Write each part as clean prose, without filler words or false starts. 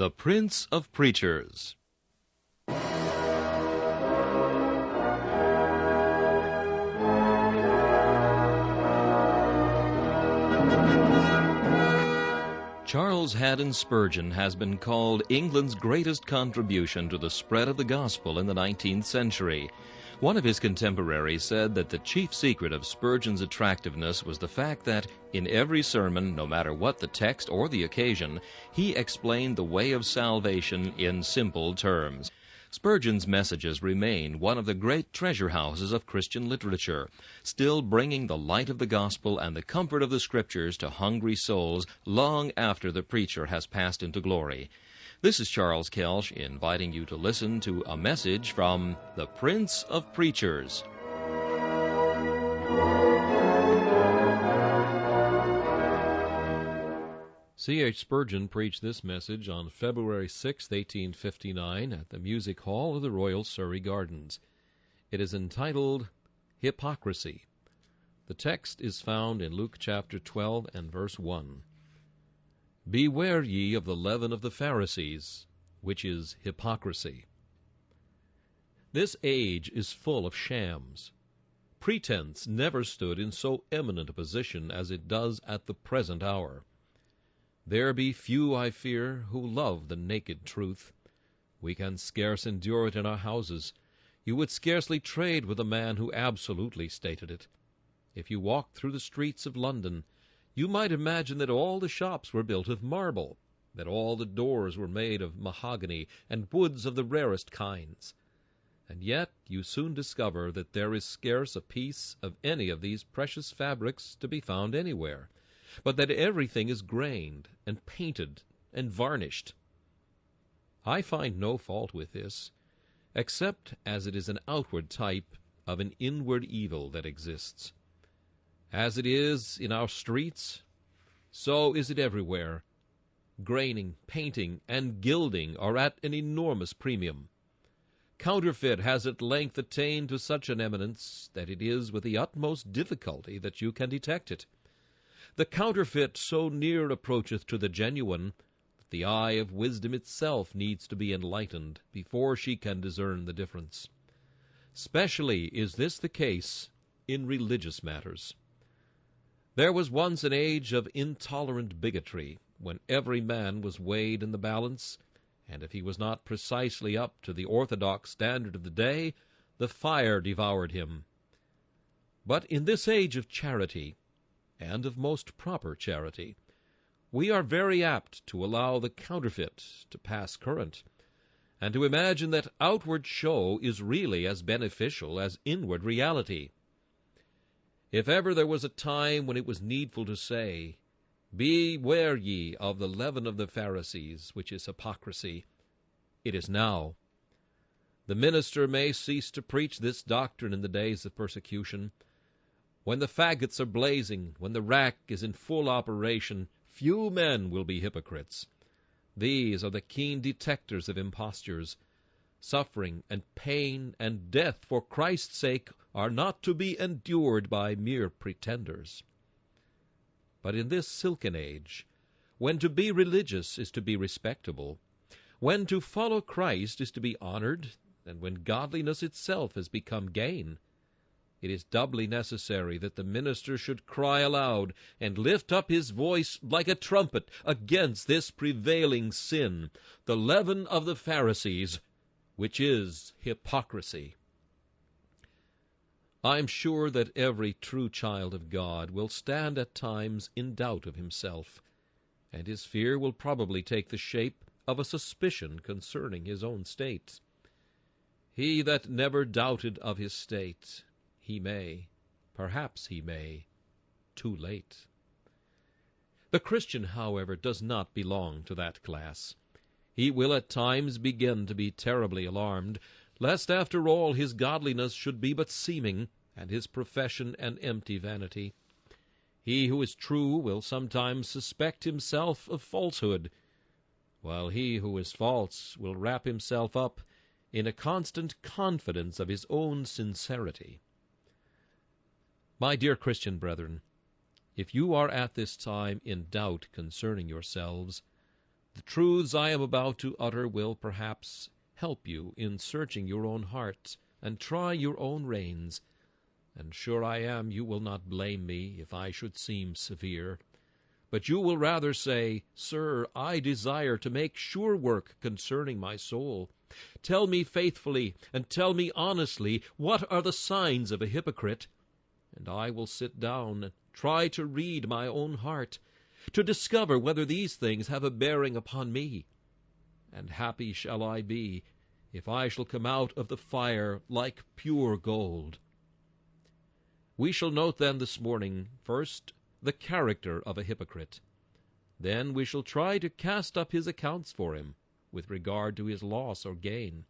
The Prince of Preachers. Charles Haddon Spurgeon has been called England's greatest contribution to the spread of the gospel in the 19th century. One of his contemporaries said that the chief secret of Spurgeon's attractiveness was the fact that, in every sermon, no matter what the text or the occasion, he explained the way of salvation in simple terms. Spurgeon's messages remain one of the great treasure houses of Christian literature, still bringing the light of the gospel and the comfort of the Scriptures to hungry souls long after the preacher has passed into glory. This is Charles Kelsch inviting you to listen to a message from the Prince of Preachers. C.H. Spurgeon preached this message on February 6, 1859, at the Music Hall of the Royal Surrey Gardens. It is entitled, Hypocrisy. The text is found in Luke chapter 12 and verse 1. Beware ye of the leaven of the Pharisees, which is hypocrisy. This age is full of shams. Pretense never stood in so eminent a position as it does at the present hour. There be few, I fear, who love the naked truth. We can scarce endure it in our houses. You would scarcely trade with a man who absolutely stated it. If you walked through the streets of London, you might imagine that all the shops were built of marble, that all the doors were made of mahogany and woods of the rarest kinds. And yet you soon discover that there is scarce a piece of any of these precious fabrics to be found anywhere, but that everything is grained and painted and varnished. I find no fault with this, except as it is an outward type of an inward evil that exists. As it is in our streets, so is it everywhere. Graining, painting, and gilding are at an enormous premium. Counterfeit has at length attained to such an eminence that it is with the utmost difficulty that you can detect it. The counterfeit so near approacheth to the genuine that the eye of wisdom itself needs to be enlightened before she can discern the difference. Specially is this the case in religious matters. There was once an age of intolerant bigotry, when every man was weighed in the balance, and if he was not precisely up to the orthodox standard of the day, the fire devoured him. But in this age of charity, and of most proper charity, we are very apt to allow the counterfeit to pass current, and to imagine that outward show is really as beneficial as inward reality. If ever there was a time when it was needful to say, Beware ye of the leaven of the Pharisees, which is hypocrisy, it is now. The minister may cease to preach this doctrine in the days of persecution. When the faggots are blazing, when the rack is in full operation, few men will be hypocrites. These are the keen detectors of impostures. Suffering and pain and death for Christ's sake are not to be endured by mere pretenders. But in this silken age, when to be religious is to be respectable, when to follow Christ is to be honored, and when godliness itself has become gain, it is doubly necessary that the minister should cry aloud and lift up his voice like a trumpet against this prevailing sin, the leaven of the Pharisees, which is hypocrisy. I am sure that every true child of God will stand at times in doubt of himself, and his fear will probably take the shape of a suspicion concerning his own state. He that never doubted of his state, perhaps he may, too late. The Christian, however, does not belong to that class. He will at times begin to be terribly alarmed, lest after all his godliness should be but seeming, and his profession an empty vanity. He who is true will sometimes suspect himself of falsehood, while he who is false will wrap himself up in a constant confidence of his own sincerity. My dear Christian brethren, if you are at this time in doubt concerning yourselves, The truths I am about to utter will perhaps help you in searching your own hearts and try your own reins, and sure I am you will not blame me if I should seem severe, but you will rather say, Sir, I desire to make sure work concerning my soul. Tell me faithfully and tell me honestly what are the signs of a hypocrite, and I will sit down and try to read my own heart, to discover whether these things have a bearing upon me. And happy shall I be if I shall come out of the fire like pure gold. We shall note then this morning, first, the character of a hypocrite. Then we shall try to cast up his accounts for him, with regard to his loss or gain.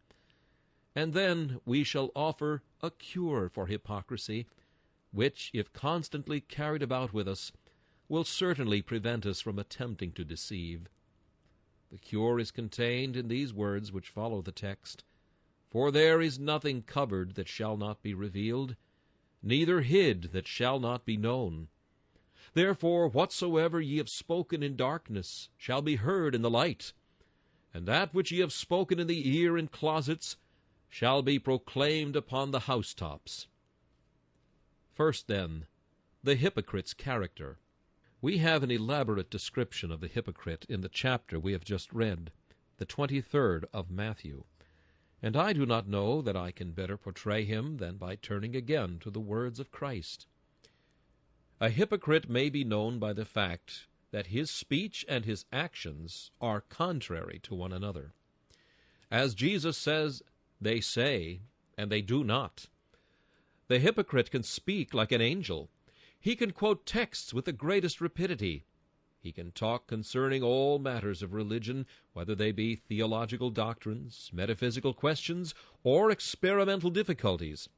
And then we shall offer a cure for hypocrisy, which, if constantly carried about with us, will certainly prevent us from attempting to deceive. The cure is contained in these words which follow the text, For there is nothing covered that shall not be revealed, neither hid that shall not be known. Therefore whatsoever ye have spoken in darkness shall be heard in the light, and that which ye have spoken in the ear in closets shall be proclaimed upon the housetops. First, then, the hypocrite's character. We have an elaborate description of the hypocrite in the chapter we have just read, the 23rd of Matthew, and I do not know that I can better portray him than by turning again to the words of Christ. A hypocrite may be known by the fact that his speech and his actions are contrary to one another. As Jesus says, they say, and they do not. The hypocrite can speak like an angel. He can quote texts with the greatest rapidity. He can talk concerning all matters of religion, whether they be theological doctrines, metaphysical questions, or experimental difficulties.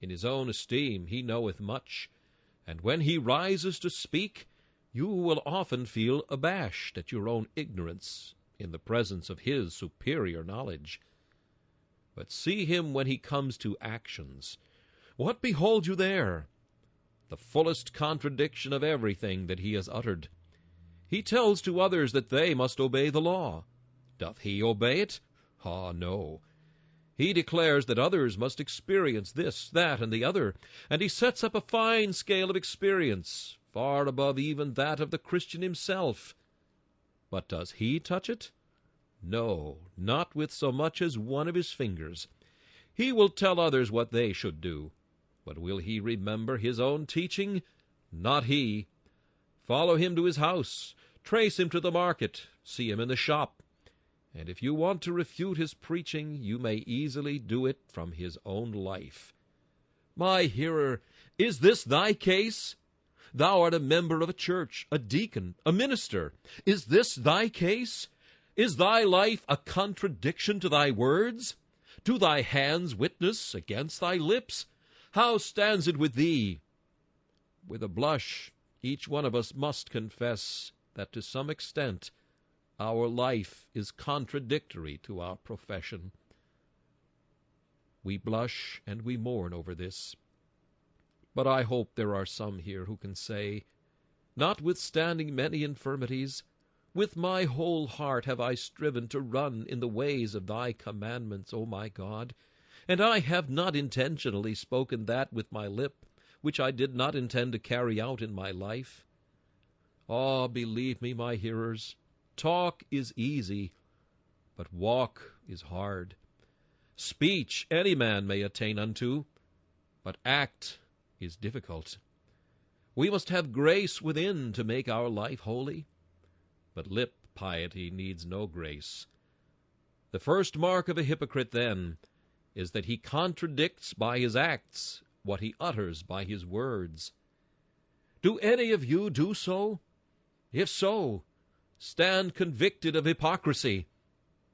In his own esteem he knoweth much, and when he rises to speak, you will often feel abashed at your own ignorance in the presence of his superior knowledge. But see him when he comes to actions. What behold you there? The fullest contradiction of everything that he has uttered. He tells to others that they must obey the law. Doth he obey it? Ah, no. He declares that others must experience this, that, and the other, and he sets up a fine scale of experience, far above even that of the Christian himself. But does he touch it? No, not with so much as one of his fingers. He will tell others what they should do. But will he remember his own teaching? Not he. Follow him to his house, trace him to the market, see him in the shop, and if you want to refute his preaching, you may easily do it from his own life. My hearer, is this thy case? Thou art a member of a church, a deacon, a minister. Is this thy case? Is thy life a contradiction to thy words? Do thy hands witness against thy lips? How stands it with thee? With a blush, each one of us must confess that to some extent our life is contradictory to our profession. We blush and we mourn over this. But I hope there are some here who can say, notwithstanding many infirmities, with my whole heart have I striven to run in the ways of thy commandments, O my God, and I have not intentionally spoken that with my lip, which I did not intend to carry out in my life. Ah, believe me, my hearers, talk is easy, but walk is hard. Speech any man may attain unto, but act is difficult. We must have grace within to make our life holy, but lip piety needs no grace. The first mark of a hypocrite, then, is that he contradicts by his acts what he utters by his words. Do any of you do so? If so, stand convicted of hypocrisy,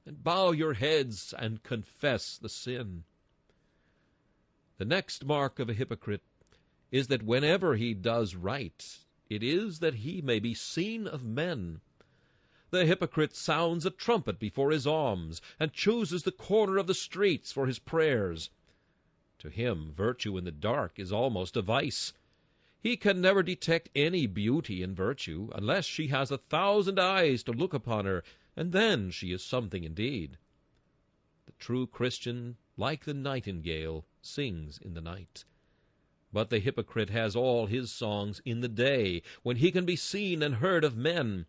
and bow your heads and confess the sin. The next mark of a hypocrite is that whenever he does right, it is that he may be seen of men. The hypocrite sounds a trumpet before his alms, and chooses the corner of the streets for his prayers. To him, virtue in the dark is almost a vice. He can never detect any beauty in virtue, unless she has 1,000 eyes to look upon her, and then she is something indeed. The true Christian, like the nightingale, sings in the night. But the hypocrite has all his songs in the day, when he can be seen and heard of men.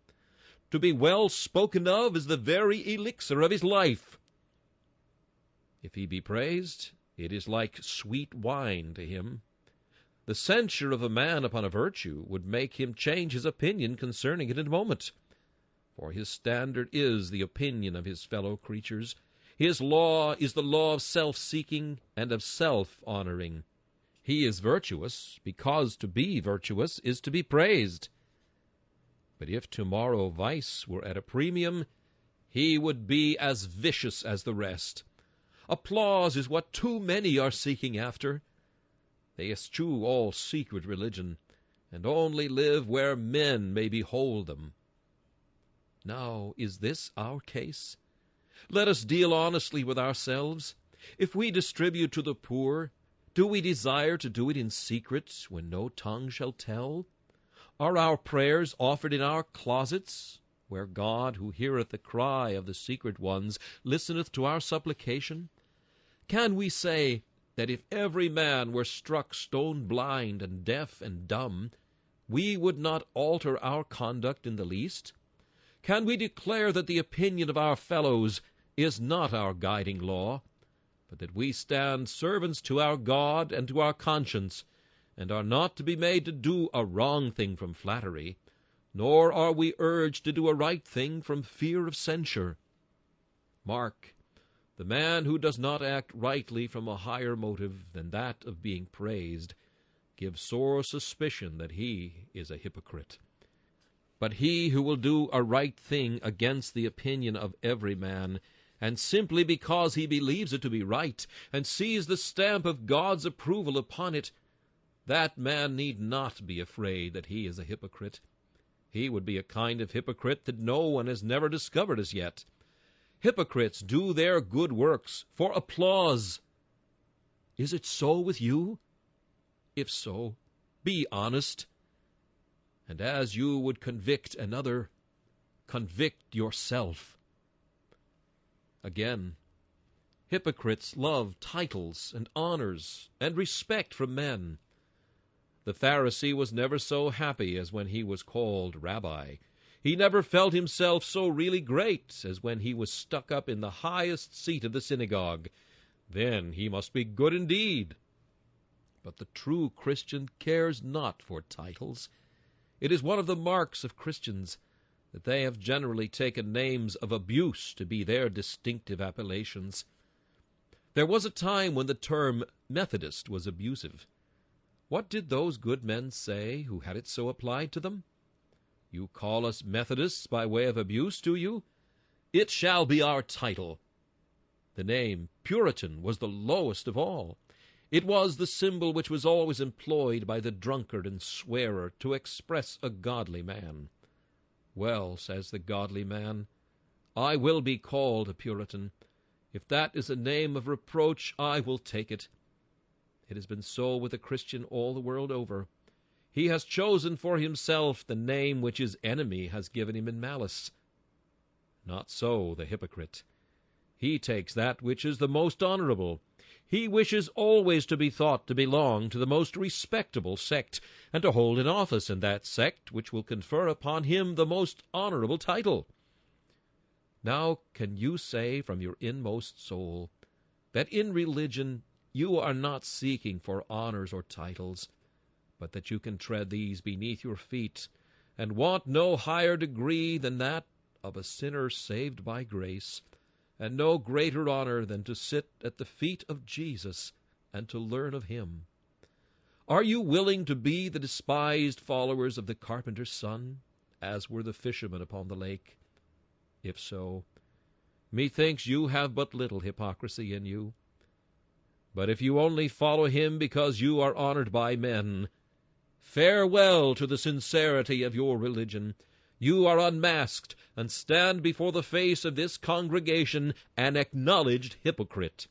To be well spoken of is the very elixir of his life. If he be praised, it is like sweet wine to him. The censure of a man upon a virtue would make him change his opinion concerning it in a moment. For his standard is the opinion of his fellow creatures. His law is the law of self-seeking and of self-honoring. He is virtuous because to be virtuous is to be praised. But if tomorrow vice were at a premium, he would be as vicious as the rest. Applause is what too many are seeking after. They eschew all secret religion, and only live where men may behold them. Now, is this our case? Let us deal honestly with ourselves. If we distribute to the poor, do we desire to do it in secret, when no tongue shall tell? Are our prayers offered in our closets, where God, who heareth the cry of the secret ones, listeneth to our supplication? Can we say that if every man were struck stone blind and deaf and dumb, we would not alter our conduct in the least? Can we declare that the opinion of our fellows is not our guiding law, but that we stand servants to our God and to our conscience, and are not to be made to do a wrong thing from flattery, nor are we urged to do a right thing from fear of censure? Mark, the man who does not act rightly from a higher motive than that of being praised gives sore suspicion that he is a hypocrite. But he who will do a right thing against the opinion of every man, and simply because he believes it to be right, and sees the stamp of God's approval upon it, that man need not be afraid that he is a hypocrite. He would be a kind of hypocrite that no one has never discovered as yet. Hypocrites do their good works for applause. Is it so with you? If so, be honest. And as you would convict another, convict yourself. Again, hypocrites love titles and honors and respect from men. The Pharisee was never so happy as when he was called rabbi. He never felt himself so really great as when he was stuck up in the highest seat of the synagogue. Then he must be good indeed. But the true Christian cares not for titles. It is one of the marks of Christians that they have generally taken names of abuse to be their distinctive appellations. There was a time when the term Methodist was abusive. What did those good men say who had it so applied to them? You call us Methodists by way of abuse, do you? It shall be our title. The name Puritan was the lowest of all. It was the symbol which was always employed by the drunkard and swearer to express a godly man. Well, says the godly man, I will be called a Puritan. If that is a name of reproach, I will take it. It has been so with a Christian all the world over. He has chosen for himself the name which his enemy has given him in malice. Not so the hypocrite. He takes that which is the most honorable. He wishes always to be thought to belong to the most respectable sect, and to hold an office in that sect which will confer upon him the most honorable title. Now can you say from your inmost soul that in religion you are not seeking for honors or titles, but that you can tread these beneath your feet, and want no higher degree than that of a sinner saved by grace, and no greater honor than to sit at the feet of Jesus and to learn of him? Are you willing to be the despised followers of the carpenter's son, as were the fishermen upon the lake? If so, methinks you have but little hypocrisy in you. But if you only follow him because you are honored by men, farewell to the sincerity of your religion. You are unmasked, and stand before the face of this congregation an acknowledged hypocrite.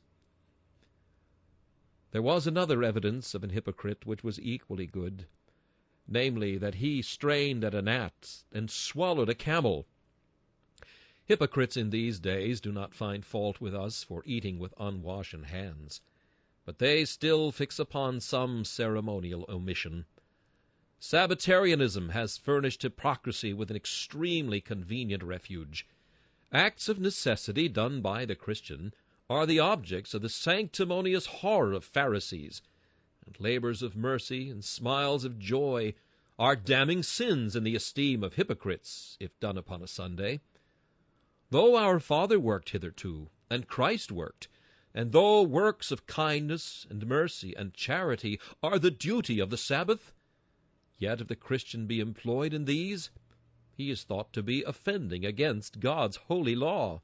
There was another evidence of an hypocrite which was equally good, namely, that he strained at a gnat and swallowed a camel. Hypocrites in these days do not find fault with us for eating with unwashen hands, but they still fix upon some ceremonial omission. Sabbatarianism has furnished hypocrisy with an extremely convenient refuge. Acts of necessity done by the Christian are the objects of the sanctimonious horror of Pharisees, and labors of mercy and smiles of joy are damning sins in the esteem of hypocrites, if done upon a Sunday. Though our Father worked hitherto, and Christ worked, and though works of kindness and mercy and charity are the duty of the Sabbath, yet if the Christian be employed in these, he is thought to be offending against God's holy law.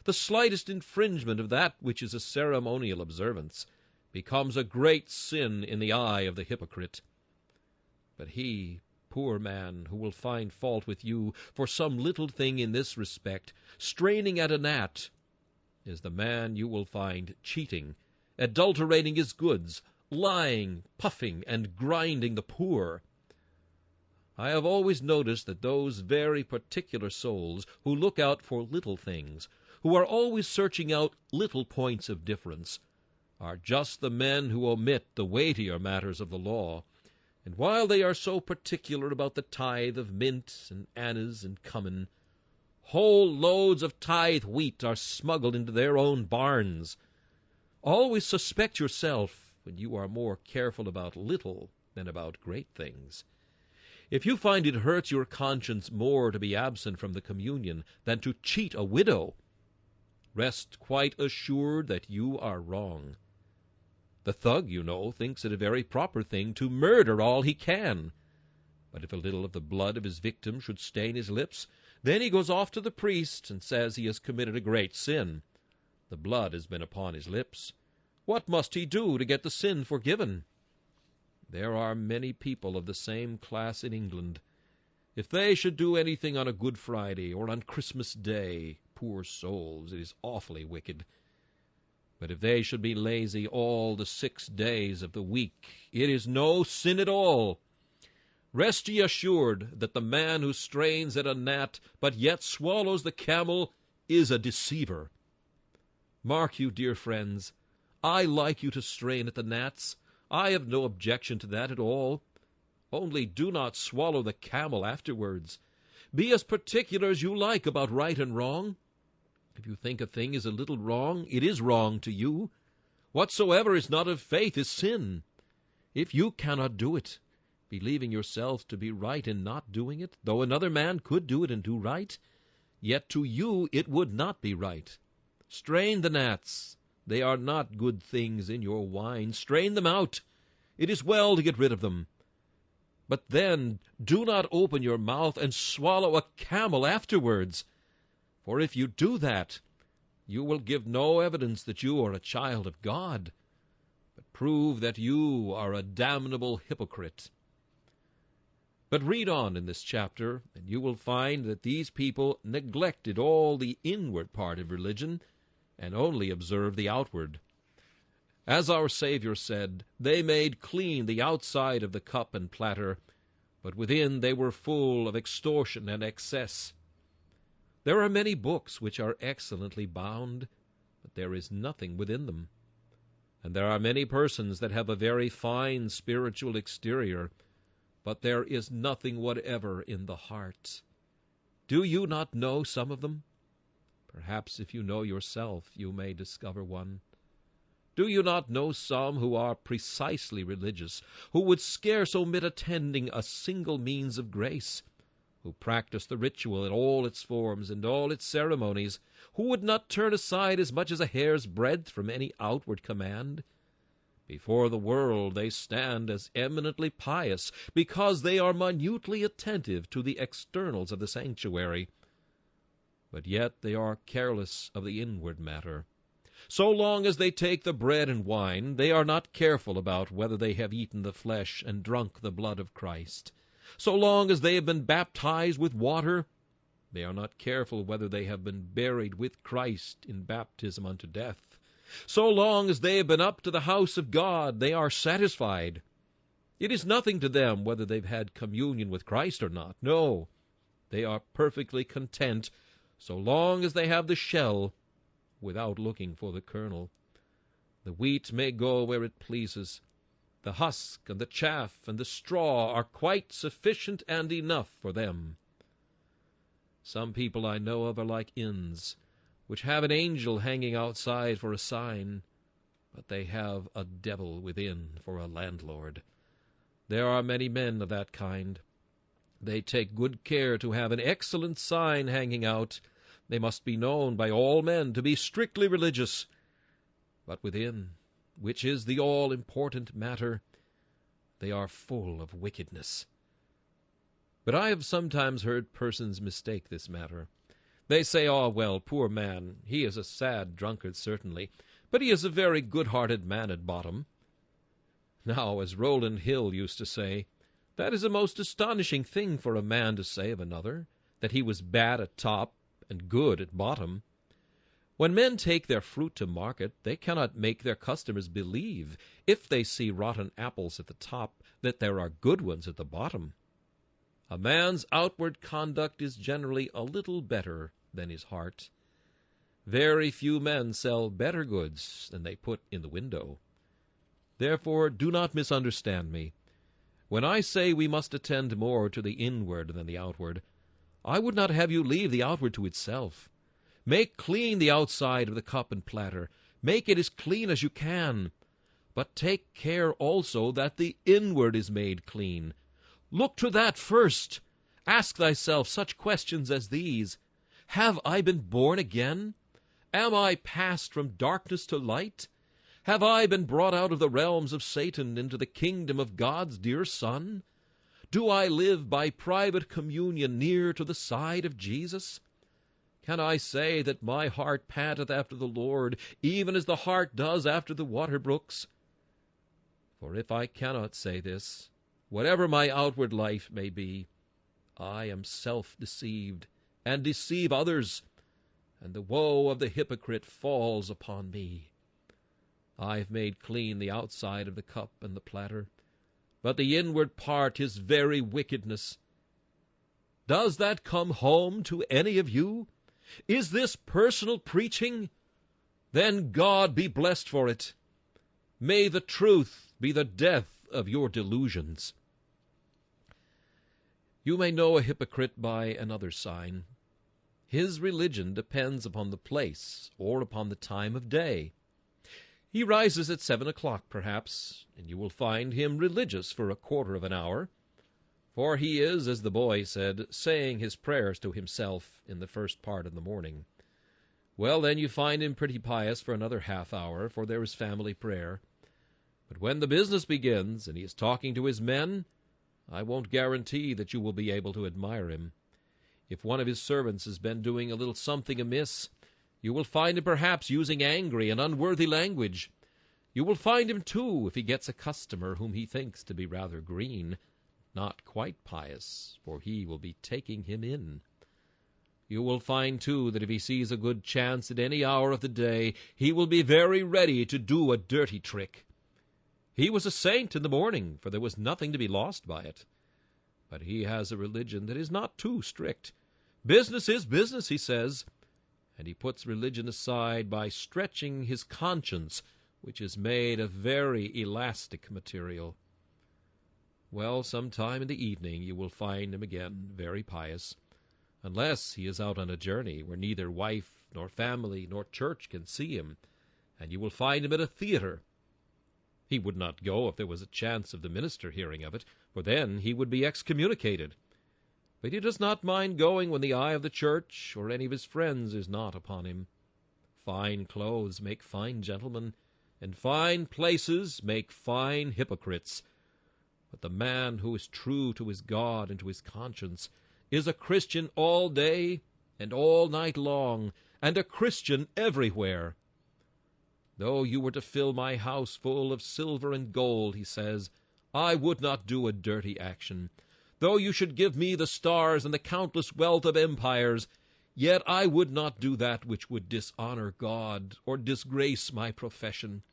The slightest infringement of that which is a ceremonial observance becomes a great sin in the eye of the hypocrite. But he, poor man, who will find fault with you for some little thing in this respect, straining at a gnat, is the man you will find cheating, adulterating his goods, lying, puffing, and grinding the poor. I have always noticed that those very particular souls who look out for little things, who are always searching out little points of difference, are just the men who omit the weightier matters of the law. And while they are so particular about the tithe of mint and anise and cummin, whole loads of tithe wheat are smuggled into their own barns. Always suspect yourself when you are more careful about little than about great things. If you find it hurts your conscience more to be absent from the communion than to cheat a widow, rest quite assured that you are wrong. The thug, you know, thinks it a very proper thing to murder all he can. But if a little of the blood of his victim should stain his lips, then he goes off to the priest and says he has committed a great sin. The blood has been upon his lips. What must he do to get the sin forgiven? There are many people of the same class in England. If they should do anything on a Good Friday or on Christmas Day, poor souls, it is awfully wicked. But if they should be lazy all the 6 days of the week, it is no sin at all. Rest ye assured that the man who strains at a gnat, but yet swallows the camel, is a deceiver. Mark you, dear friends, I like you to strain at the gnats. I have no objection to that at all. Only do not swallow the camel afterwards. Be as particular as you like about right and wrong. If you think a thing is a little wrong, it is wrong to you. Whatsoever is not of faith is sin. If you cannot do it, believing yourself to be right in not doing it, though another man could do it and do right, yet to you it would not be right. Strain the gnats. They are not good things in your wine. Strain them out. It is well to get rid of them. But then do not open your mouth and swallow a camel afterwards. For if you do that, you will give no evidence that you are a child of God, but prove that you are a damnable hypocrite. But read on in this chapter, and you will find that these people neglected all the inward part of religion, and only observed the outward. As our Savior said, they made clean the outside of the cup and platter, but within they were full of extortion and excess. There are many books which are excellently bound, but there is nothing within them. And there are many persons that have a very fine spiritual exterior, but there is nothing whatever in the heart. Do you not know some of them? Perhaps if you know yourself, you may discover one. Do you not know some who are precisely religious, who would scarce omit attending a single means of grace, who practice the ritual in all its forms and all its ceremonies, who would not turn aside as much as a hair's breadth from any outward command? Before the world they stand as eminently pious, because they are minutely attentive to the externals of the sanctuary. But yet they are careless of the inward matter. So long as they take the bread and wine, they are not careful about whether they have eaten the flesh and drunk the blood of Christ. So long as they have been baptized with water, they are not careful whether they have been buried with Christ in baptism unto death. So long as they have been up to the house of God, they are satisfied. It is nothing to them whether they've had communion with Christ or not. No, they are perfectly content so long as they have the shell, without looking for the kernel. The wheat may go where it pleases. The husk and the chaff and the straw are quite sufficient and enough for them. Some people I know of are like inns, which have an angel hanging outside for a sign, but they have a devil within for a landlord. There are many men of that kind. They take good care to have an excellent sign hanging out. They must be known by all men to be strictly religious. But within, which is the all-important matter, they are full of wickedness. But I have sometimes heard persons mistake this matter. They say, "Ah, well, poor man, he is a sad drunkard, certainly, but he is a very good-hearted man at bottom." Now, as Rowland Hill used to say, that is a most astonishing thing for a man to say of another, that he was bad at top and good at bottom. When men take their fruit to market, they cannot make their customers believe, if they see rotten apples at the top, that there are good ones at the bottom. A man's outward conduct is generally a little better than his heart. Very few men sell better goods than they put in the window. Therefore, do not misunderstand me. When I say we must attend more to the inward than the outward, I would not have you leave the outward to itself. Make clean the outside of the cup and platter. Make it as clean as you can. But take care also that the inward is made clean. Look to that first. Ask thyself such questions as these. Have I been born again? Am I passed from darkness to light? Have I been brought out of the realms of Satan into the kingdom of God's dear Son? Do I live by private communion near to the side of Jesus? Can I say that my heart panteth after the Lord, even as the hart does after the water brooks? For if I cannot say this, whatever my outward life may be, I am self-deceived, and deceive others, and the woe of the hypocrite falls upon me. I've made clean the outside of the cup and the platter, but the inward part is very wickedness. Does that come home to any of you? Is this personal preaching? Then God be blessed for it. May the truth be the death of your delusions. You may know a hypocrite by another sign. His religion depends upon the place or upon the time of day. He rises at 7 o'clock, perhaps, and you will find him religious for a quarter of an hour, for he is, as the boy said, saying his prayers to himself in the first part of the morning. Well, then you find him pretty pious for another half hour, for there is family prayer. But when the business begins, and he is talking to his men, I won't guarantee that you will be able to admire him. If one of his servants has been doing a little something amiss, you will find him perhaps using angry and unworthy language. You will find him, too, if he gets a customer whom he thinks to be rather green, not quite pious, for he will be taking him in. You will find, too, that if he sees a good chance at any hour of the day, he will be very ready to do a dirty trick. He was a saint in the morning, for there was nothing to be lost by it. But he has a religion that is not too strict. Business is business, he says, and he puts religion aside by stretching his conscience, which is made of very elastic material. Well, sometime in the evening you will find him again very pious, unless he is out on a journey where neither wife nor family nor church can see him, and you will find him at a theater. He would not go if there was a chance of the minister hearing of it, for then he would be excommunicated. But he does not mind going when the eye of the church or any of his friends is not upon him. Fine clothes make fine gentlemen, and fine places make fine hypocrites. But the man who is true to his God and to his conscience is a Christian all day and all night long, and a Christian everywhere. Though you were to fill my house full of silver and gold, he says, I would not do a dirty action. Though you should give me the stars and the countless wealth of empires, yet I would not do that which would dishonor God or disgrace my profession.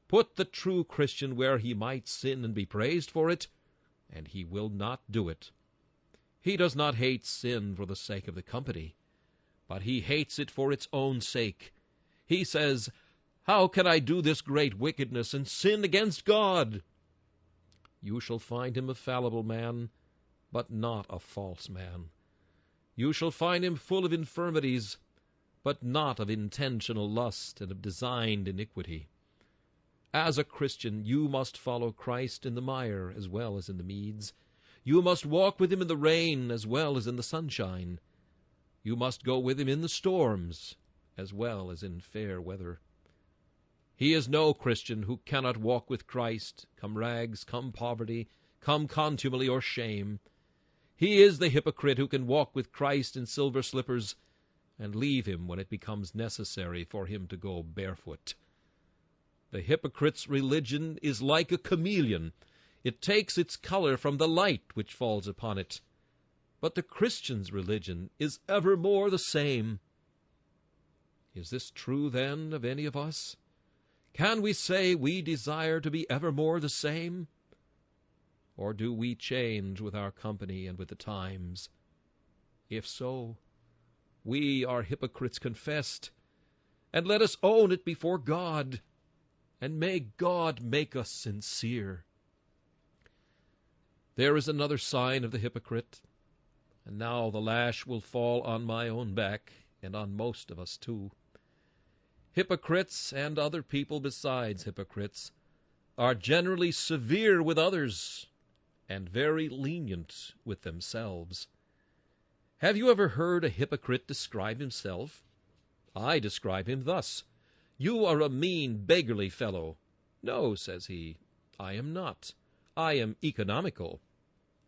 Put the true Christian where he might sin and be praised for it, and he will not do it. He does not hate sin for the sake of the company, but he hates it for its own sake. He says, "How can I do this great wickedness and sin against God?" You shall find him a fallible man, but not a false man. You shall find him full of infirmities, but not of intentional lust and of designed iniquity. As a Christian, you must follow Christ in the mire as well as in the meads. You must walk with him in the rain as well as in the sunshine. You must go with him in the storms as well as in fair weather. He is no Christian who cannot walk with Christ, come rags, come poverty, come contumely or shame. He is the hypocrite who can walk with Christ in silver slippers and leave him when it becomes necessary for him to go barefoot. The hypocrite's religion is like a chameleon. It takes its color from the light which falls upon it. But the Christian's religion is evermore the same. Is this true, then, of any of us? Can we say we desire to be evermore the same? Or do we change with our company and with the times? If so, we are hypocrites confessed, and let us own it before God, and may God make us sincere. There is another sign of the hypocrite, and now the lash will fall on my own back, and on most of us too. Hypocrites, and other people besides hypocrites, are generally severe with others, and very lenient with themselves. Have you ever heard a hypocrite describe himself? I describe him thus: "You are a mean, beggarly fellow." "No," says he, "I am not. I am economical."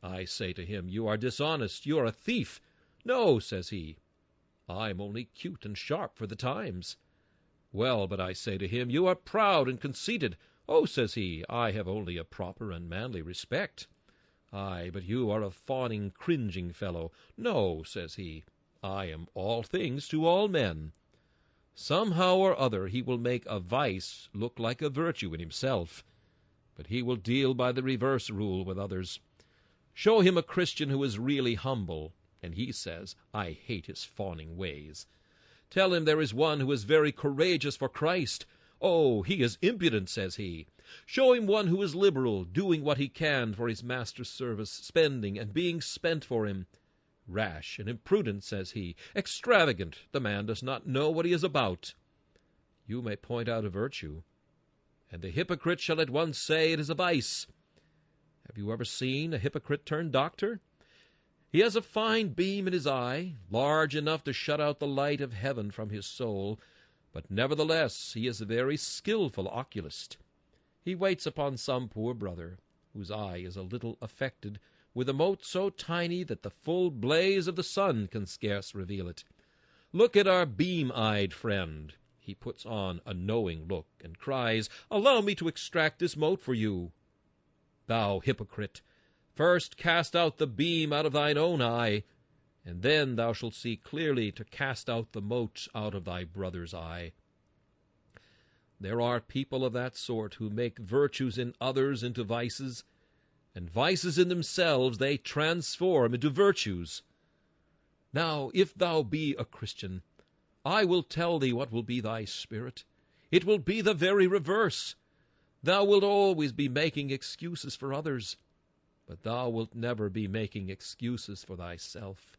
I say to him, "You are dishonest. You are a thief." "No," says he, "I'm only cute and sharp for the times." "Well, but," I say to him, "you are proud and conceited." "Oh," says he, "I have only a proper and manly respect." "Aye, but you are a fawning, cringing fellow." "No," says he, "I am all things to all men." Somehow or other he will make a vice look like a virtue in himself, but he will deal by the reverse rule with others. Show him a Christian who is really humble, and he says, "I hate his fawning ways." Tell him there is one who is very courageous for Christ. "Oh, he is impudent," says he. Show him one who is liberal, doing what he can for his master's service, spending and being spent for him. "Rash and imprudent," says he. "Extravagant, the man does not know what he is about." You may point out a virtue, and the hypocrite shall at once say it is a vice. Have you ever seen a hypocrite turn doctor? He has a fine beam in his eye, large enough to shut out the light of heaven from his soul, but nevertheless he is a very skillful oculist. He waits upon some poor brother, whose eye is a little affected, with a mote so tiny that the full blaze of the sun can scarce reveal it. "Look at our beam-eyed friend." He puts on a knowing look, and cries, "Allow me to extract this mote for you." Thou hypocrite, first cast out the beam out of thine own eye, and then thou shalt see clearly to cast out the mote out of thy brother's eye. There are people of that sort who make virtues in others into vices, and vices in themselves they transform into virtues. Now, if thou be a Christian, I will tell thee what will be thy spirit. It will be the very reverse. Thou wilt always be making excuses for others, but thou wilt never be making excuses for thyself.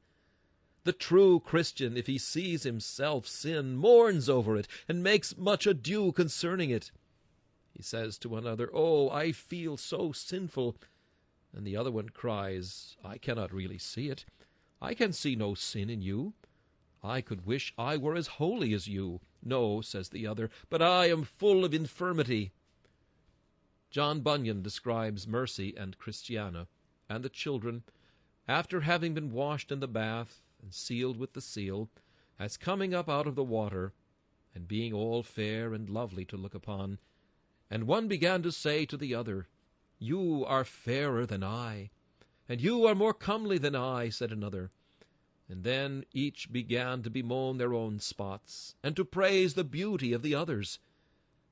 The true Christian, if he sees himself sin, mourns over it, and makes much ado concerning it. He says to another, "Oh, I feel so sinful," and the other one cries, "I cannot really see it. I can see no sin in you. I could wish I were as holy as you." "No," says the other, "but I am full of infirmity." John Bunyan describes Mercy and Christiana and the children, after having been washed in the bath and sealed with the seal, as coming up out of the water, and being all fair and lovely to look upon. And one began to say to the other, "You are fairer than I." "And you are more comely than I," said another. And then each began to bemoan their own spots, and to praise the beauty of the others.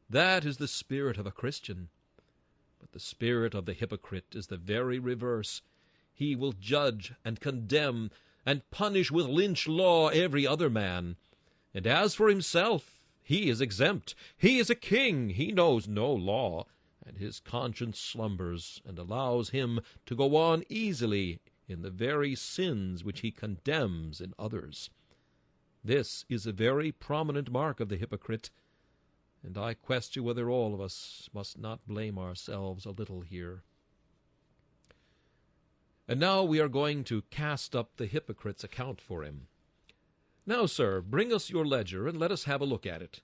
That is the spirit of a Christian. But the spirit of the hypocrite is the very reverse. He will judge and condemn, and punish with lynch law every other man. And as for himself, he is exempt. He is a king. He knows no law, and his conscience slumbers, and allows him to go on easily in the very sins which he condemns in others. This is a very prominent mark of the hypocrite, and I question whether all of us must not blame ourselves a little here. And now we are going to cast up the hypocrite's account for him. Now, sir, bring us your ledger, and let us have a look at it.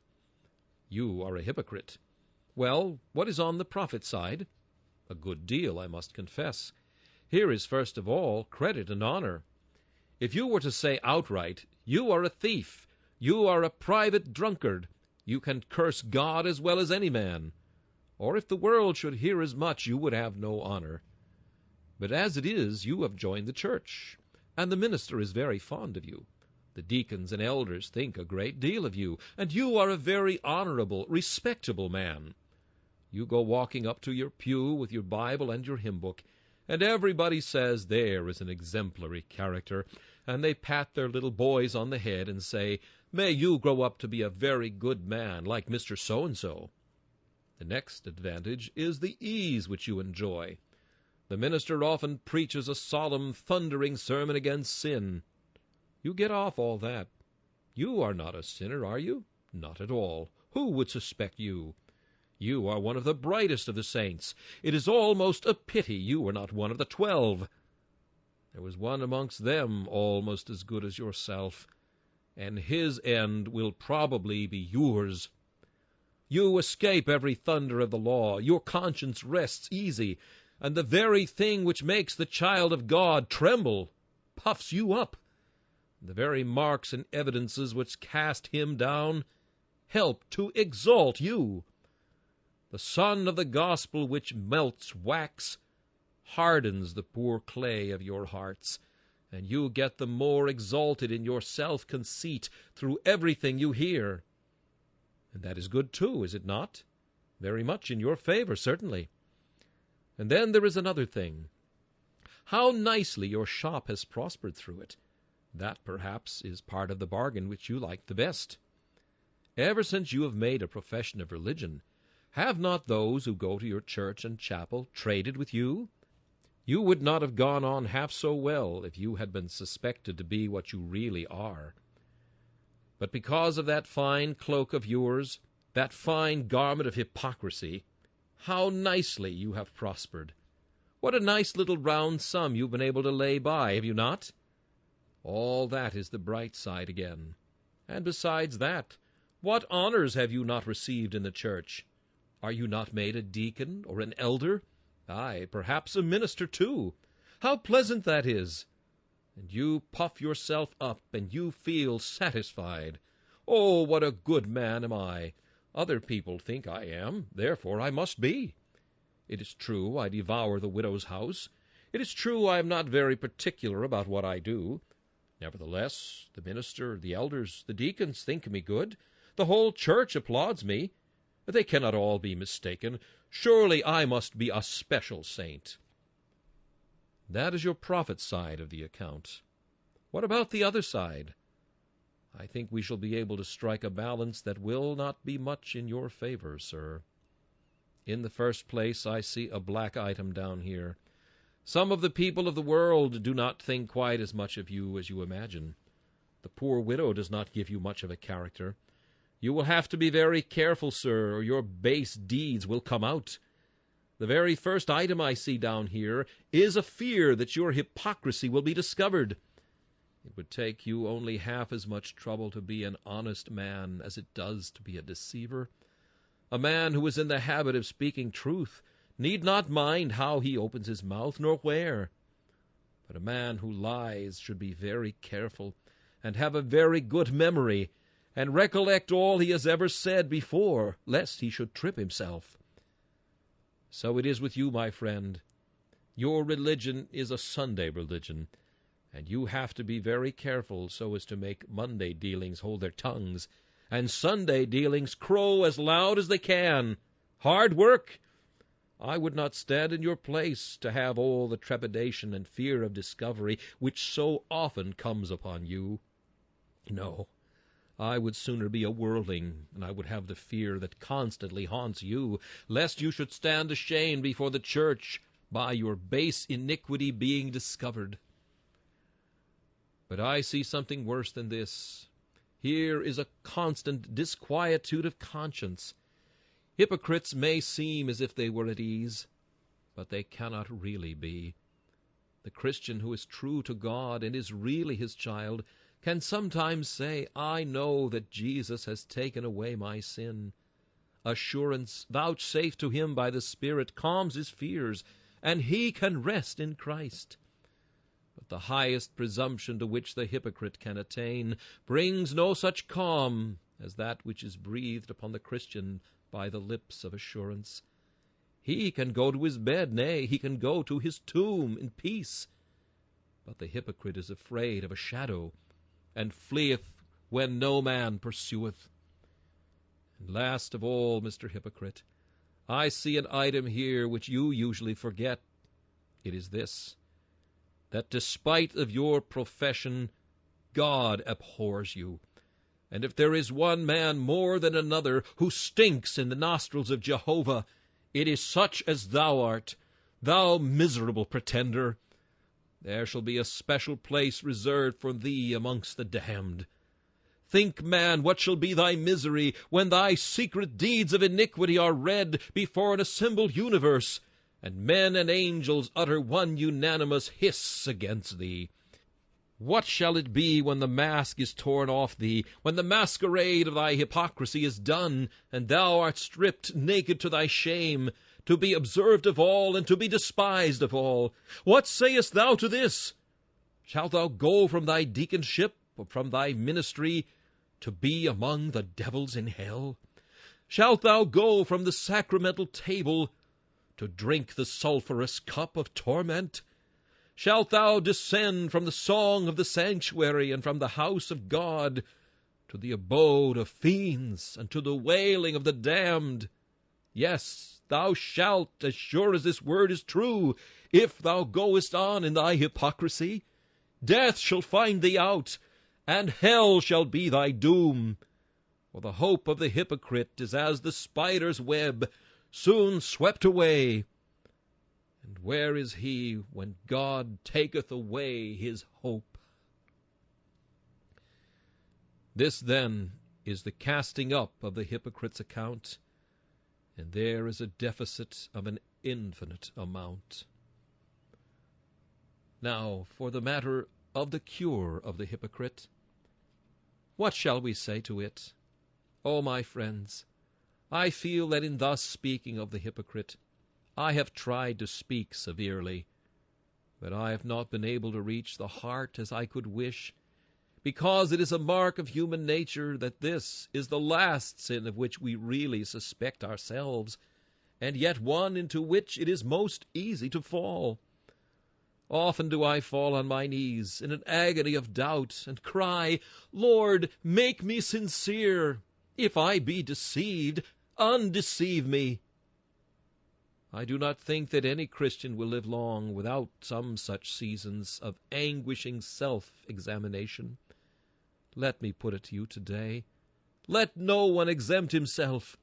You are a hypocrite. Well, what is on the profit side? A good deal, I must confess. Here is, first of all, credit and honor. If you were to say outright, you are a thief, you are a private drunkard, you can curse God as well as any man. Or if the world should hear as much, you would have no honor. But as it is, you have joined the church, and the minister is very fond of you. The deacons and elders think a great deal of you, and you are a very honorable, respectable man. You go walking up to your pew with your Bible and your hymn book, and everybody says there is an exemplary character, and they pat their little boys on the head and say, "May you grow up to be a very good man, like Mr. So-and-so." The next advantage is the ease which you enjoy. The minister often preaches a solemn, thundering sermon against sin. You get off all that. You are not a sinner, are you? Not at all. Who would suspect you? You are one of the brightest of the saints. It is almost a pity you were not one of the 12. There was one amongst them almost as good as yourself, and his end will probably be yours. You escape every thunder of the law. Your conscience rests easy, and the very thing which makes the child of God tremble puffs you up. The very marks and evidences which cast him down help to exalt you. The sun of the gospel which melts wax hardens the poor clay of your hearts, and you get the more exalted in your self-conceit through everything you hear. And that is good too, is it not? Very much in your favor, certainly. And then there is another thing. How nicely your shop has prospered through it. That, perhaps, is part of the bargain which you like the best. Ever since you have made a profession of religion, have not those who go to your church and chapel traded with you? You would not have gone on half so well if you had been suspected to be what you really are. But because of that fine cloak of yours, that fine garment of hypocrisy, how nicely you have prospered. What a nice little round sum you've been able to lay by, have you not? All that is the bright side again. And besides that, what honors have you not received in the church? Are you not made a deacon or an elder? Aye, perhaps a minister too. How pleasant that is! And you puff yourself up, and you feel satisfied. Oh, what a good man am I! Other people think I am, therefore I must be. It is true I devour the widow's house. It is true I am not very particular about what I do. Nevertheless, the minister, the elders, the deacons think me good. The whole church applauds me. They cannot all be mistaken. Surely I must be a special saint. That is your profit side of the account. What about the other side? I think we shall be able to strike a balance that will not be much in your favor, sir. In the first place, I see a black item down here. Some of the people of the world do not think quite as much of you as you imagine. The poor widow does not give you much of a character. You will have to be very careful, sir, or your base deeds will come out. The very first item I see down here is a fear that your hypocrisy will be discovered. It would take you only half as much trouble to be an honest man as it does to be a deceiver. A man who is in the habit of speaking truth need not mind how he opens his mouth, nor where. But a man who lies should be very careful, and have a very good memory, and recollect all he has ever said before, lest he should trip himself. So it is with you, my friend. Your religion is a Sunday religion, and you have to be very careful so as to make Monday dealings hold their tongues, and Sunday dealings crow as loud as they can. Hard work! I would not stand in your place to have all the trepidation and fear of discovery which so often comes upon you. No, I would sooner be a worldling, and I would have the fear that constantly haunts you, lest you should stand ashamed before the church by your base iniquity being discovered. But I see something worse than this. Here is a constant disquietude of conscience. Hypocrites may seem as if they were at ease, but they cannot really be. The Christian who is true to God and is really his child can sometimes say, I know that Jesus has taken away my sin. Assurance vouchsafed to him by the Spirit calms his fears, and he can rest in Christ. But the highest presumption to which the hypocrite can attain brings no such calm as that which is breathed upon the Christian by the lips of assurance. He can go to his bed, nay, he can go to his tomb in peace. But the hypocrite is afraid of a shadow, and fleeth when no man pursueth. And last of all, Mr. Hypocrite, I see an item here which you usually forget. It is this, that despite of your profession, God abhors you. And if there is one man more than another who stinks in the nostrils of Jehovah, it is such as thou art, thou miserable pretender. There shall be a special place reserved for thee amongst the damned. Think, man, what shall be thy misery when thy secret deeds of iniquity are read before an assembled universe, and men and angels utter one unanimous hiss against thee. What shall it be when the mask is torn off thee, when the masquerade of thy hypocrisy is done, and thou art stripped naked to thy shame, to be observed of all, and to be despised of all? What sayest thou to this? Shalt thou go from thy deaconship, or from thy ministry, to be among the devils in hell? Shalt thou go from the sacramental table, to drink the sulphurous cup of torment? Shalt thou descend from the song of the sanctuary and from the house of God to the abode of fiends and to the wailing of the damned? Yes, thou shalt, as sure as this word is true, if thou goest on in thy hypocrisy. Death shall find thee out, and hell shall be thy doom. For the hope of the hypocrite is as the spider's web, soon swept away. And where is he when God taketh away his hope? This, then, is the casting up of the hypocrite's account, and there is a deficit of an infinite amount. Now, for the matter of the cure of the hypocrite. What shall we say to it? Oh, my friends, I feel that in thus speaking of the hypocrite, I have tried to speak severely, but I have not been able to reach the heart as I could wish, because it is a mark of human nature that this is the last sin of which we really suspect ourselves, and yet one into which it is most easy to fall. Often do I fall on my knees in an agony of doubt, and cry, Lord, make me sincere. If I be deceived, undeceive me. I do not think that any Christian will live long without some such seasons of anguishing self-examination. Let me put it to you today. Let no one exempt himself.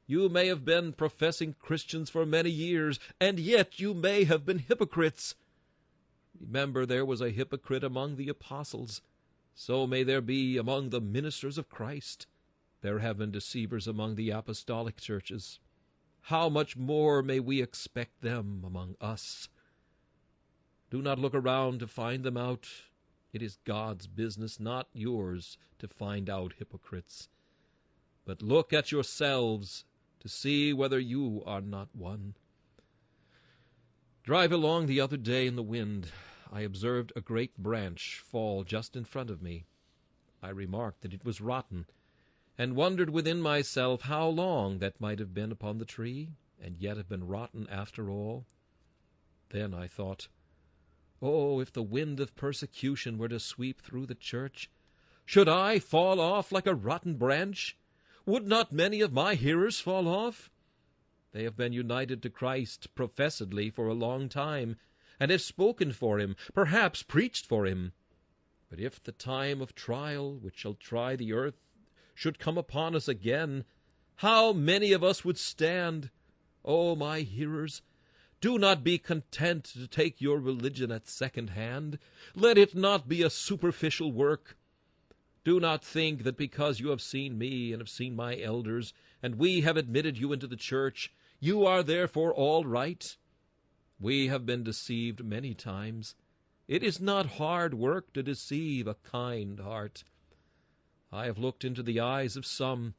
You may have been professing Christians for many years, and yet you may have been hypocrites. Remember, there was a hypocrite among the apostles. So may there be among the ministers of Christ. There have been deceivers among the apostolic churches. How much more may we expect them among us? Do not look around to find them out. It is God's business, not yours, to find out hypocrites. But look at yourselves to see whether you are not one. Drive along the other day in the wind, I observed a great branch fall just in front of me. I remarked that it was rotten, and wondered within myself how long that might have been upon the tree, and yet have been rotten after all. Then I thought, oh, if the wind of persecution were to sweep through the church, should I fall off like a rotten branch? Would not many of my hearers fall off? They have been united to Christ professedly for a long time, and have spoken for him, perhaps preached for him. But if the time of trial, which shall try the earth, should come upon us again, how many of us would stand? O my hearers, do not be content to take your religion at second hand. Let it not be a superficial work. Do not think that because you have seen me and have seen my elders, and we have admitted you into the church, you are therefore all right. We have been deceived many times. It is not hard work to deceive a kind heart. I have looked into the eyes of some,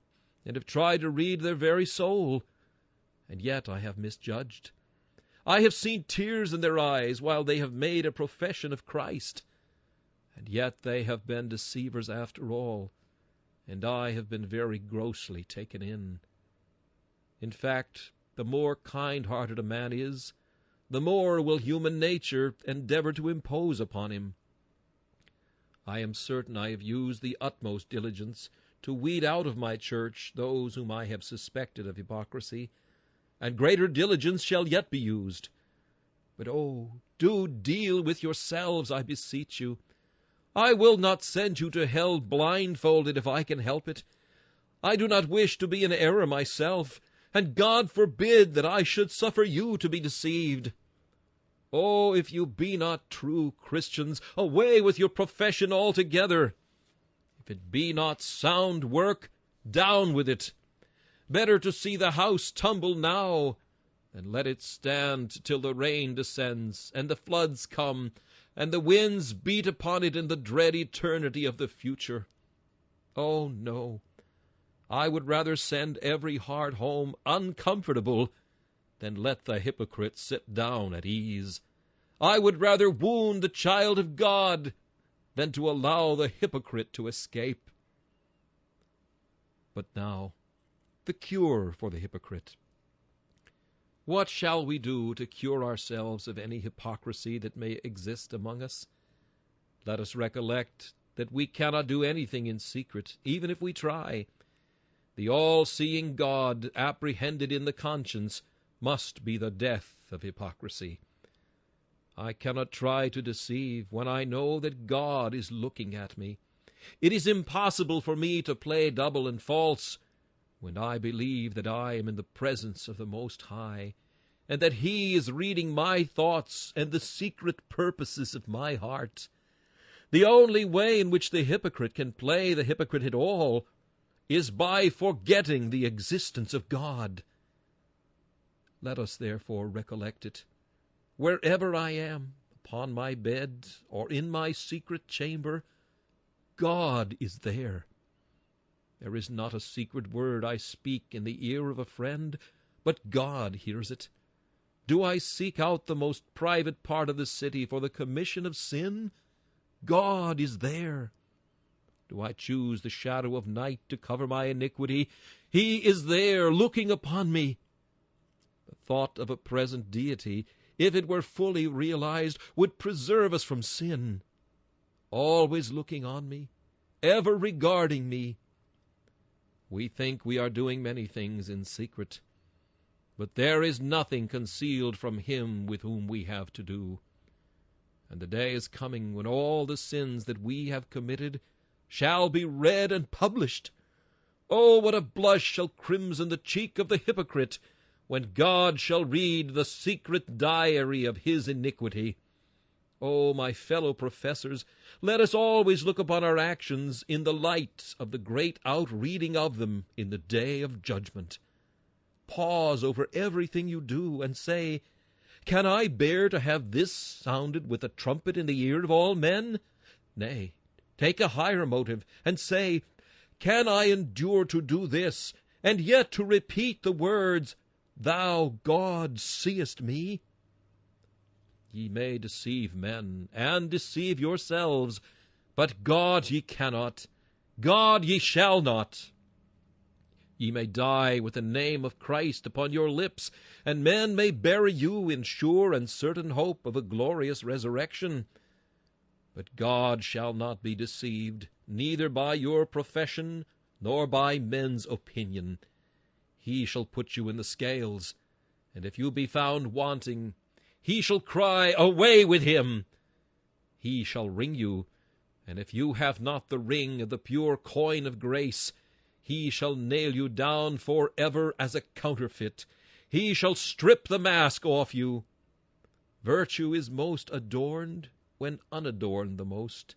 and have tried to read their very soul, and yet I have misjudged. I have seen tears in their eyes while they have made a profession of Christ, and yet they have been deceivers after all, and I have been very grossly taken in. In fact, the more kind-hearted a man is, the more will human nature endeavor to impose upon him. I am certain I have used the utmost diligence to weed out of my church those whom I have suspected of hypocrisy, and greater diligence shall yet be used. But oh, do deal with yourselves, I beseech you. I will not send you to hell blindfolded if I can help it. I do not wish to be in error myself, and God forbid that I should suffer you to be deceived. Oh, if you be not true Christians, away with your profession altogether. If it be not sound work, down with it. Better to see the house tumble now than let it stand till the rain descends, and the floods come, and the winds beat upon it in the dread eternity of the future. Oh, no. I would rather send every heart home uncomfortable than let the hypocrite sit down at ease. I would rather wound the child of God than to allow the hypocrite to escape. But now, the cure for the hypocrite. What shall we do to cure ourselves of any hypocrisy that may exist among us? Let us recollect that we cannot do anything in secret, even if we try. The all-seeing God, apprehended in the conscience, must be the death of hypocrisy. I cannot try to deceive when I know that God is looking at me. It is impossible for me to play double and false when I believe that I am in the presence of the Most High, and that He is reading my thoughts and the secret purposes of my heart. The only way in which the hypocrite can play the hypocrite at all is by forgetting the existence of God. Let us therefore recollect it. Wherever I am, upon my bed or in my secret chamber, God is there. There is not a secret word I speak in the ear of a friend, but God hears it. Do I seek out the most private part of the city for the commission of sin? God is there. Do I choose the shadow of night to cover my iniquity? He is there, looking upon me. The thought of a present deity, if it were fully realized, would preserve us from sin. Always looking on me, ever regarding me. We think we are doing many things in secret, but there is nothing concealed from Him with whom we have to do. And the day is coming when all the sins that we have committed shall be read and published. Oh, what a blush shall crimson the cheek of the hypocrite when God shall read the secret diary of his iniquity. Oh, my fellow professors, let us always look upon our actions in the light of the great outreading of them in the day of judgment. Pause over everything you do and say, can I bear to have this sounded with a trumpet in the ear of all men? Nay, take a higher motive and say, can I endure to do this, and yet to repeat the words, Thou, God, seest me? Ye may deceive men, and deceive yourselves, but God ye cannot, God ye shall not. Ye may die with the name of Christ upon your lips, and men may bury you in sure and certain hope of a glorious resurrection. But God shall not be deceived, neither by your profession, nor by men's opinion. He shall put you in the scales, And if you be found wanting, he shall cry, Away with him! He shall wring you, and if you have not the ring of the pure coin of grace, he shall nail you down forever as a counterfeit. He shall strip the mask off you. Virtue is most adorned when unadorned the most.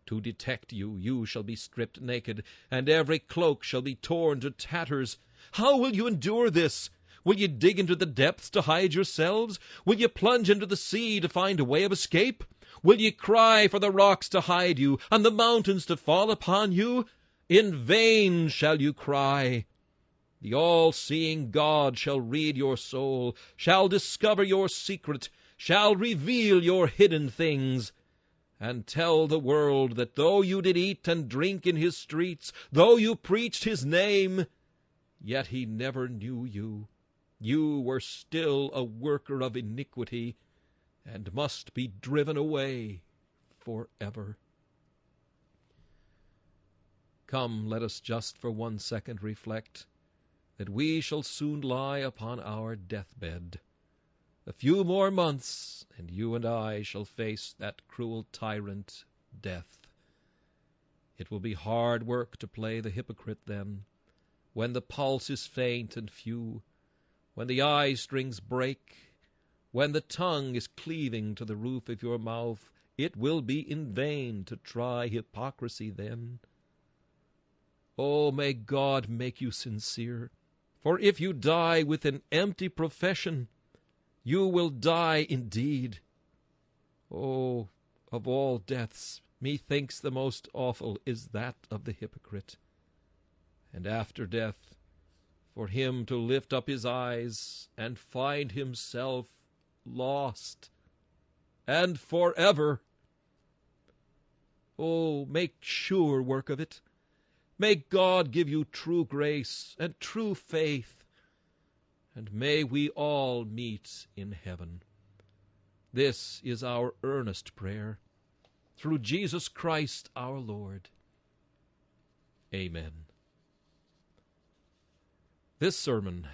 To detect you, you shall be stripped naked, and every cloak shall be torn to tatters. How will you endure this? Will ye dig into the depths to hide yourselves? Will ye plunge into the sea to find a way of escape? Will ye cry for the rocks to hide you, and the mountains to fall upon you? In vain shall you cry. The all-seeing God shall read your soul, shall discover your secret, shall reveal your hidden things, and tell the world that though you did eat and drink in his streets, though you preached his name, yet he never knew you. You were still a worker of iniquity, and must be driven away forever. Come, let us just for 1 second reflect that we shall soon lie upon our deathbed. A few more months, and you and I shall face that cruel tyrant, death. It will be hard work to play the hypocrite then, when the pulse is faint and few, when the eye strings break, when the tongue is cleaving to the roof of your mouth. It will be in vain to try hypocrisy then. Oh, may God make you sincere, for if you die with an empty profession, you will die indeed. Oh, of all deaths, methinks the most awful is that of the hypocrite. And after death, for him to lift up his eyes and find himself lost, and forever. Oh, make sure work of it. May God give you true grace and true faith, and may we all meet in heaven. This is our earnest prayer, through Jesus Christ our Lord. Amen. This sermon,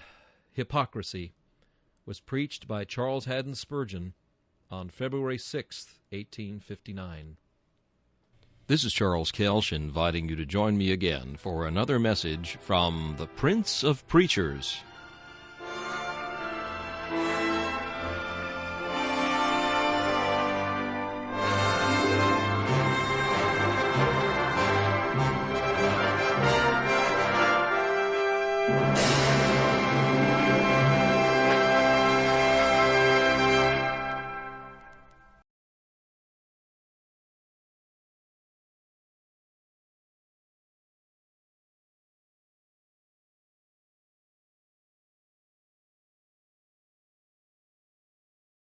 Hypocrisy, was preached by Charles Haddon Spurgeon on February 6, 1859. This is Charles Kelsch inviting you to join me again for another message from the Prince of Preachers.